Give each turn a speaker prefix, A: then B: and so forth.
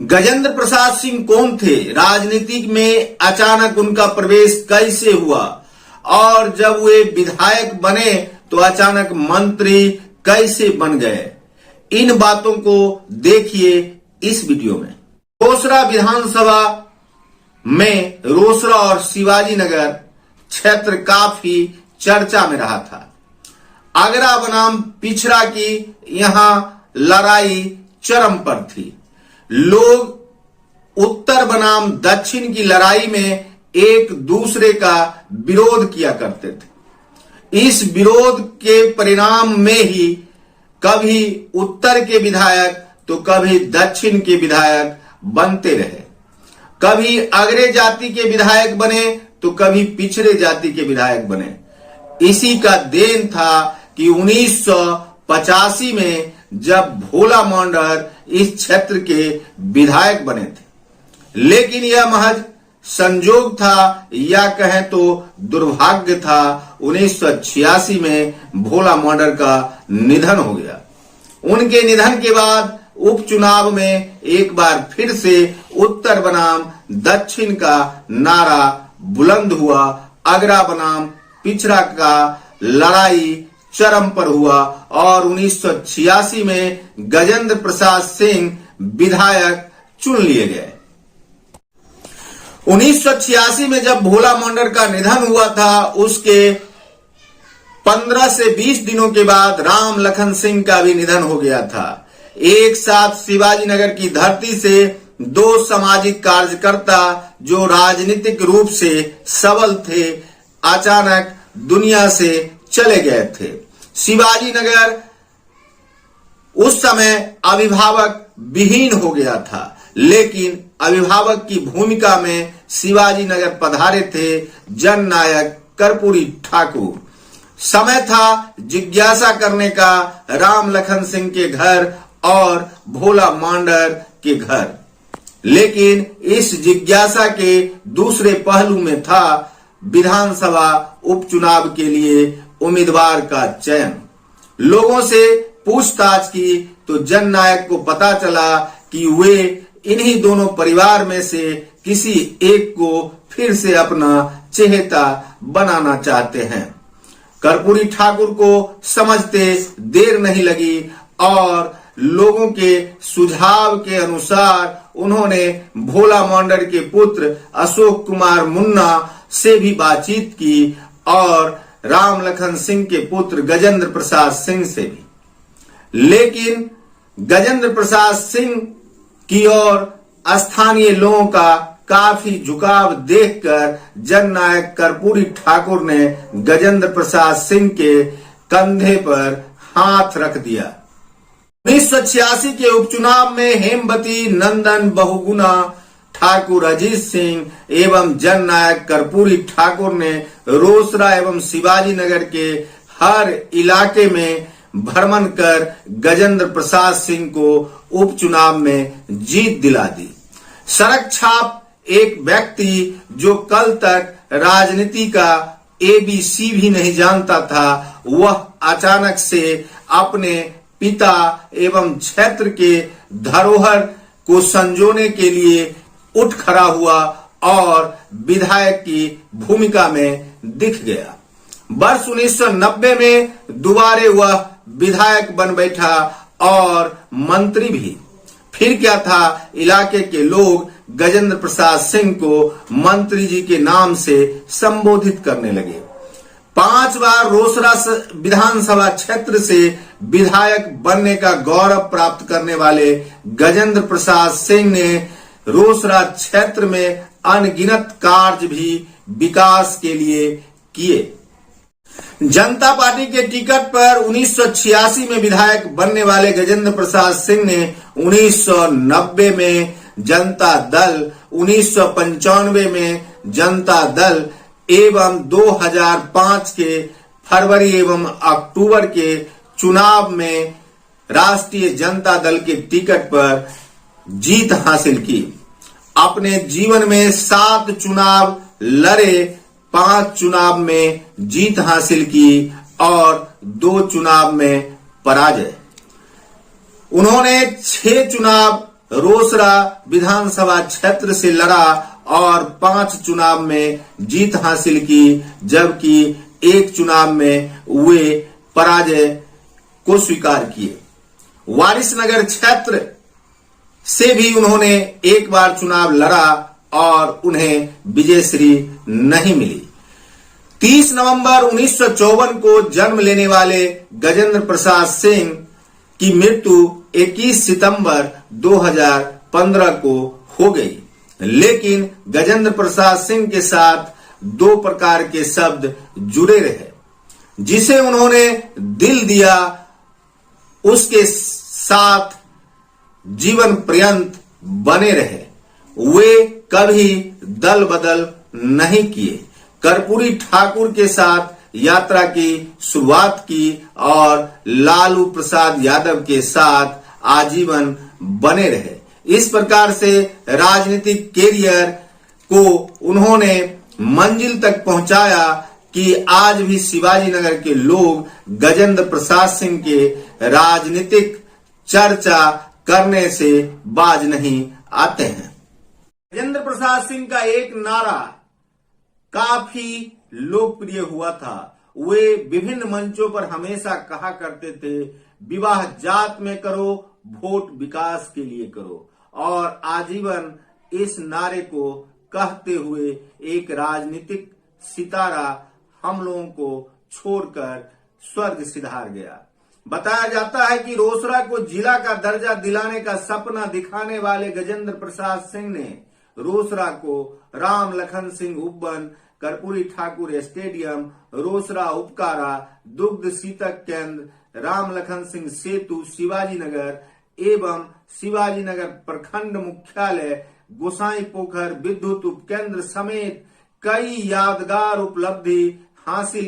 A: गजेंद्र प्रसाद सिंह कौन थे, राजनीति में अचानक उनका प्रवेश कैसे हुआ और जब वे विधायक बने तो अचानक मंत्री कैसे बन गए, इन बातों को देखिए इस वीडियो में। रोसड़ा विधानसभा में रोसड़ा और शिवाजी नगर क्षेत्र काफी चर्चा में रहा था। आगरा बनाम पिछड़ा की यहां लड़ाई चरम पर थी। लोग उत्तर बनाम दक्षिण की लड़ाई में एक दूसरे का विरोध किया करते थे। इस विरोध के परिणाम में ही कभी उत्तर के विधायक तो कभी दक्षिण के विधायक बनते रहे। कभी अग्रे जाति के विधायक बने तो कभी पिछड़े जाति के विधायक बने। इसी का देन था कि 1985 में जब भोला मोंडर इस क्षेत्र के विधायक बने थे। लेकिन यह महज संजोग था या कहें तो दुर्भाग्य था। 1986 में भोला मोंडर का निधन हो गया। उनके निधन के बाद उपचुनाव में एक बार फिर से उत्तर बनाम दक्षिण का नारा बुलंद हुआ। आगरा बनाम पिछड़ा का लड़ाई चरम पर हुआ और 1986 में गजेंद्र प्रसाद सिंह विधायक चुन लिए गए। 1986 में जब भोला मोंडर का निधन हुआ था, उसके 15 से 20 दिनों के बाद राम लखन सिंह का भी निधन हो गया था। एक साथ शिवाजी नगर की धरती से दो सामाजिक कार्यकर्ता जो राजनीतिक रूप से सबल थे, अचानक दुनिया से चले गए थे। शिवाजी नगर उस समय अभिभावक विहीन हो गया था, लेकिन अभिभावक की भूमिका में शिवाजी नगर पधारे थे जननायक कर्पूरी ठाकुर। समय था जिज्ञासा करने का राम लखन सिंह के घर और भोला मोंडर के घर। लेकिन इस जिज्ञासा के दूसरे पहलू में था विधानसभा उपचुनाव के लिए उम्मीदवार का चयन। लोगों से पूछताछ की तो जननायक को पता चला कि वे इन्हीं दोनों परिवार में से किसी एक को फिर से अपना चहेता बनाना चाहते हैं। कर्पूरी ठाकुर को समझते देर नहीं लगी और लोगों के सुझाव के अनुसार उन्होंने भोला मोंडर के पुत्र अशोक कुमार मुन्ना से भी बातचीत की और राम लखन सिंह के पुत्र गजेंद्र प्रसाद सिंह से भी। लेकिन गजेंद्र प्रसाद सिंह की ओर स्थानीय लोगों का काफी झुकाव देखकर जननायक कर्पूरी ठाकुर ने गजेंद्र प्रसाद सिंह के कंधे पर हाथ रख दिया। 1986 के उपचुनाव में हेमवती नंदन बहुगुणा ठाकुर अजीत सिंह एवं जननायक कर्पूरी ठाकुर ने रोसड़ा एवं शिवाजी नगर के हर इलाके में भ्रमण कर गजेंद्र प्रसाद सिंह को उपचुनाव में जीत दिला दी। सड़क छाप एक व्यक्ति जो कल तक राजनीति का ABC भी नहीं जानता था, वह अचानक से अपने पिता एवं क्षेत्र के धरोहर को संजोने के लिए उठ खड़ा हुआ और विधायक की भूमिका में दिख गया। वर्ष 1990 में दोबारे वह विधायक बन बैठा और मंत्री भी। फिर क्या था, इलाके के लोग गजेंद्र प्रसाद सिंह को मंत्री जी के नाम से संबोधित करने लगे। 5 बार रोसड़ा विधानसभा क्षेत्र से विधायक बनने का गौरव प्राप्त करने वाले गजेंद्र प्रसाद सिंह ने रोसड़ा क्षेत्र में अनगिनत कार्य भी विकास के लिए किए। जनता पार्टी के टिकट पर 1986 में विधायक बनने वाले गजेंद्र प्रसाद सिंह ने 1990 में जनता दल, 1995 में जनता दल एवं 2005 के फरवरी एवं अक्टूबर के चुनाव में राष्ट्रीय जनता दल के टिकट पर जीत हासिल की। अपने जीवन में 7 चुनाव लड़े, 5 चुनाव में जीत हासिल की और 2 चुनाव में पराजय। उन्होंने 6 चुनाव रोसड़ा विधानसभा क्षेत्र से लड़ा और 5 चुनाव में जीत हासिल की, जबकि एक चुनाव में वे पराजय को स्वीकार किए। वारिसनगर क्षेत्र से भी उन्होंने एक बार चुनाव लड़ा और उन्हें विजयश्री नहीं मिली। 30 नवंबर 1954 को जन्म लेने वाले गजेंद्र प्रसाद सिंह की मृत्यु 21 सितंबर 2015 को हो गई, लेकिन गजेंद्र प्रसाद सिंह के साथ 2 प्रकार के शब्द जुड़े रहे। जिसे उन्होंने दिल दिया उसके साथ जीवन पर्यंत बने रहे। वे कभी दल बदल नहीं किए। कर्पूरी ठाकुर के साथ यात्रा की शुरुआत की और लालू प्रसाद यादव के साथ आजीवन बने रहे। इस प्रकार से राजनीतिक कैरियर को उन्होंने मंजिल तक पहुंचाया कि आज भी शिवाजी नगर के लोग गजेंद्र प्रसाद सिंह के राजनीतिक चर्चा करने से बाज नहीं आते हैं। गजेंद्र प्रसाद सिंह का एक नारा काफी लोकप्रिय हुआ था। वे विभिन्न मंचों पर हमेशा कहा करते थे, विवाह जात में करो, वोट विकास के लिए करो, और आजीवन इस नारे को कहते हुए एक राजनीतिक सितारा हम लोगों को छोड़कर स्वर्ग सिधार गया। बताया जाता है कि रोसड़ा को जिला का दर्जा दिलाने का सपना दिखाने वाले गजेंद्र प्रसाद सिंह ने रोसड़ा को राम लखन सिंह उपवन, कर्पूरी ठाकुर स्टेडियम, रोसड़ा उपकारा, दुग्ध शीतक केंद्र, राम लखन सिंह सेतु, शिवाजी नगर एवं शिवाजी नगर प्रखंड मुख्यालय, गोसाई पोखर विद्युत उपकेंद्र समेत कई यादगार उपलब्धि हासिल